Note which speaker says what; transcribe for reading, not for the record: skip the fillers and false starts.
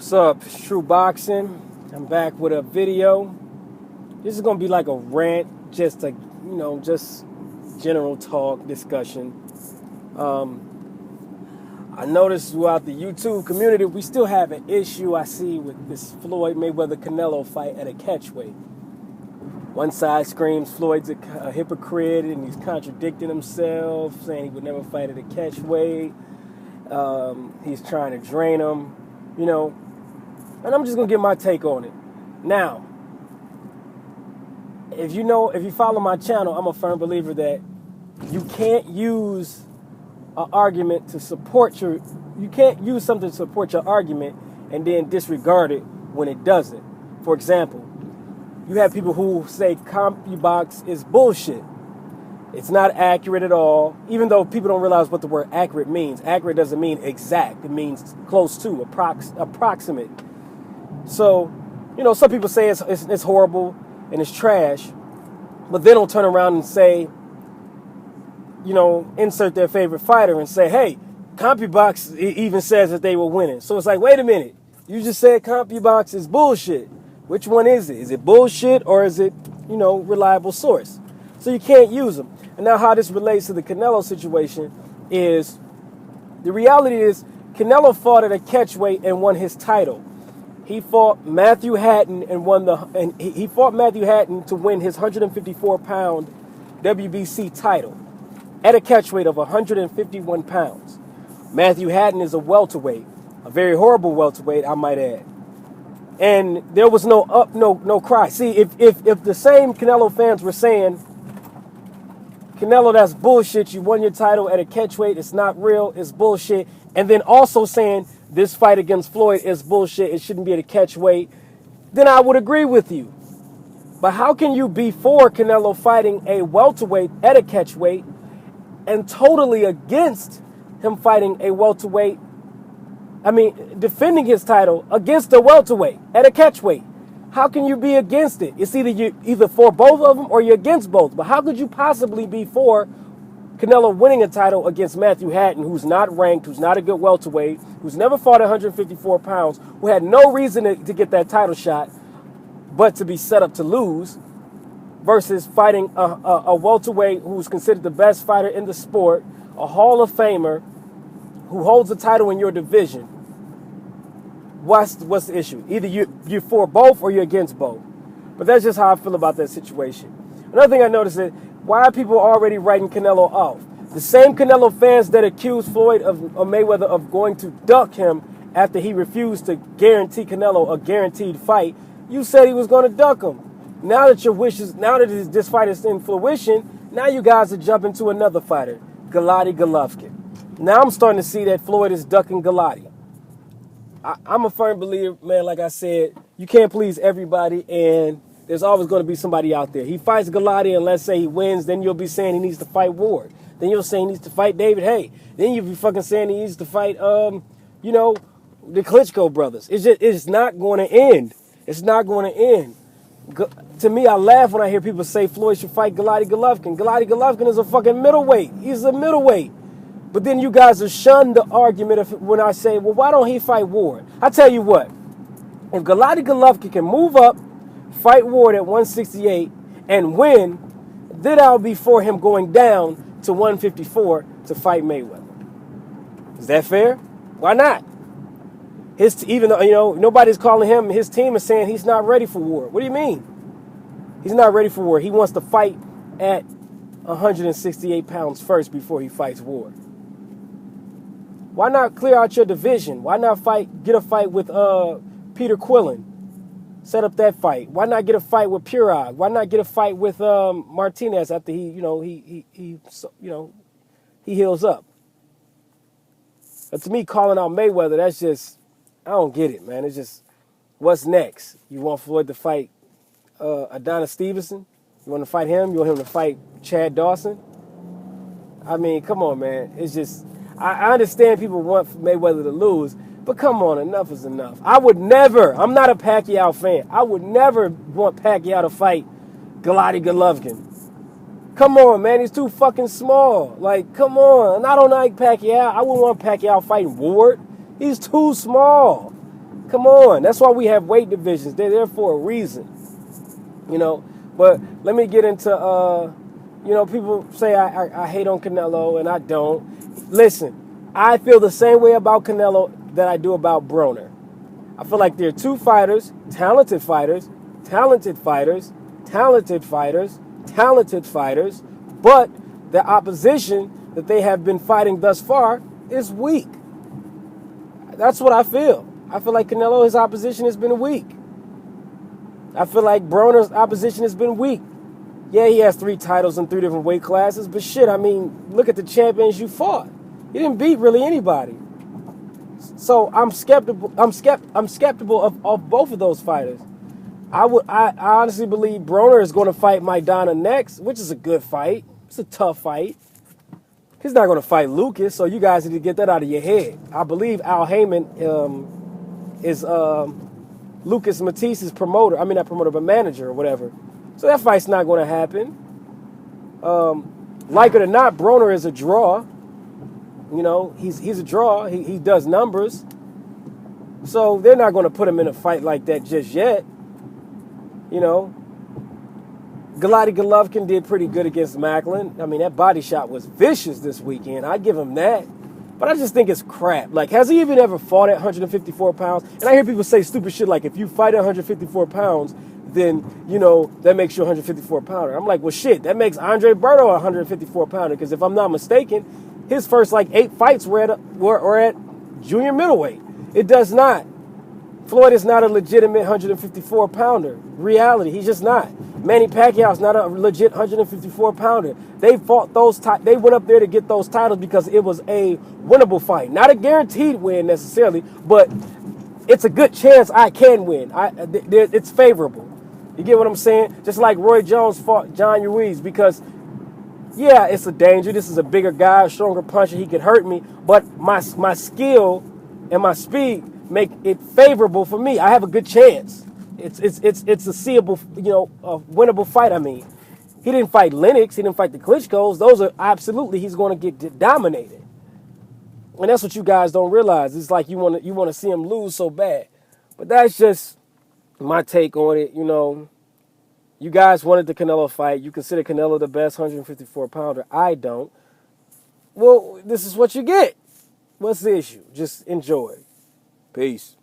Speaker 1: What's up? It's True Boxing. I'm back with a video. This is gonna be like a rant, just just general talk discussion. I noticed throughout the YouTube community, we still have an issue I see with this Floyd Mayweather Canelo fight at a catchweight. One side screams Floyd's a hypocrite and he's contradicting himself, saying he would never fight at a catchweight. He's trying to drain him, and I'm just gonna give my take on it. Now, if you follow my channel, I'm a firm believer that you can't use an argument to support you can't use something to support your argument and then disregard it when it doesn't. For example, you have people who say CompuBox is bullshit. It's not accurate at all, even though people don't realize what the word accurate means. Accurate doesn't mean exact. It means close to, approximate. So, some people say it's horrible and it's trash, but they don't turn around and say, insert their favorite fighter and say, hey, CompuBox even says that they were winning. So it's like, wait a minute. You just said CompuBox is bullshit. Which one is it? Is it bullshit or is it, reliable source? So you can't use them. And now how this relates to the Canelo situation is, the reality is Canelo fought at a catchweight and won his title. He fought Matthew Hatton and he fought Matthew Hatton to win his 154-pound WBC title at a catchweight of 151 pounds. Matthew Hatton is a welterweight, a very horrible welterweight, I might add. And there was no cry. See, if the same Canelo fans were saying, Canelo, that's bullshit, you won your title at a catchweight, it's not real, it's bullshit, and then also saying this fight against Floyd is bullshit, it shouldn't be at a catchweight, then I would agree with you. But how can you be for Canelo fighting a welterweight at a catchweight and totally against him fighting a welterweight, defending his title against a welterweight at a catchweight? How can you be against it? It's either for both of them or you're against both. But how could you possibly be for Canelo winning a title against Matthew Hatton, who's not ranked, who's not a good welterweight, who's never fought 154 pounds, who had no reason to get that title shot but to be set up to lose, versus fighting a welterweight who's considered the best fighter in the sport, a Hall of Famer, who holds the title in your division? What's the issue? Either you're for both or you're against both. But that's just how I feel about that situation. Another thing I noticed is, why are people already writing Canelo off? The same Canelo fans that accused Floyd of Mayweather of going to duck him after he refused to guarantee Canelo a guaranteed fight, you said he was going to duck him. Now that this fight is in fruition, now you guys are jumping to another fighter, Golovkin. Now I'm starting to see that Floyd is ducking Golovkin. I'm a firm believer, man, like I said, you can't please everybody, and there's always going to be somebody out there. He fights Golovkin, and let's say he wins, then you'll be saying he needs to fight Ward. Then you'll say he needs to fight David Haye. Then you'll be fucking saying he needs to fight, the Klitschko brothers. It's not going to end. It's not going to end. To me, I laugh when I hear people say Floyd should fight Golovkin. Golovkin is a fucking middleweight. He's a middleweight. But then you guys have shunned the argument when I say, well, why don't he fight Ward? I tell you what, if Golovkin can move up, fight Ward at 168, and win, then I'll be for him going down to 154 to fight Mayweather. Is that fair? Why not? Even though, nobody's calling him, his team is saying he's not ready for Ward. What do you mean? He's not ready for Ward. He wants to fight at 168 pounds first before he fights Ward. Why not clear out your division? Why not get a fight with Peter Quillen? Set up that fight. Why not get a fight with Purag? Why not get a fight with Martinez after he heals up? But to me, calling out Mayweather, that's just, I don't get it, man. It's just, what's next? You want Floyd to fight Adonis Stevenson? You want to fight him? You want him to fight Chad Dawson? Come on, man. It's just, I understand people want Mayweather to lose, but come on, enough is enough. I'm not a Pacquiao fan. I would never want Pacquiao to fight Golovkin. Come on, man. He's too fucking small. Like, come on. And I don't like Pacquiao. I wouldn't want Pacquiao fighting Ward. He's too small. Come on. That's why we have weight divisions. They're there for a reason. You know, but let me get into, people say I hate on Canelo, and I don't. Listen, I feel the same way about Canelo that I do about Broner. I feel like they're two fighters, talented fighters, talented fighters, talented fighters, talented fighters, but the opposition that they have been fighting thus far is weak. That's what I feel. I feel like Canelo, his opposition has been weak. I feel like Broner's opposition has been weak. Yeah, he has 3 titles in 3 different weight classes, but shit, I mean, look at the champions you fought. You didn't beat really anybody. So I'm skeptical. I'm skeptical of both of those fighters. I honestly believe Broner is going to fight Maidana next, which is a good fight. It's a tough fight. He's not going to fight Lucas, so you guys need to get that out of your head. I believe Al Heyman is Lucas Matisse's promoter. I mean, not promoter, but manager or whatever. So that fight's not going to happen. Like it or not, Broner is a draw. You know, he's a draw. He does numbers. So they're not going to put him in a fight like that just yet. You know, Golovkin did pretty good against Macklin. I mean, that body shot was vicious this weekend. I give him that. But I just think it's crap. Like, has he even ever fought at 154 pounds? And I hear people say stupid shit like, if you fight at 154 pounds, then, you know, that makes you a 154 pounder. I'm like, well, shit, that makes Andre Berto a 154 pounder. Because if I'm not mistaken, his first, 8 fights were at junior middleweight. It does not. Floyd is not a legitimate 154 pounder. Reality, he's just not. Manny Pacquiao is not a legit 154 pounder. They fought they went up there to get those titles because it was a winnable fight. Not a guaranteed win necessarily, but it's a good chance I can win. It's favorable. You get what I'm saying? Just like Roy Jones fought John Ruiz because, yeah, it's a danger. This is a bigger guy, a stronger puncher. He could hurt me, but my skill and my speed make it favorable for me. I have a good chance. It's a seeable, a winnable fight. I mean, he didn't fight Lennox. He didn't fight the Klitschko's. Those are absolutely he's going to get dominated. And that's what you guys don't realize. It's like you want to see him lose so bad. But that's just my take on it. You know, you guys wanted the Canelo fight. You consider Canelo the best 154 pounder. I don't. Well, this is what you get. What's the issue? Just enjoy. Peace.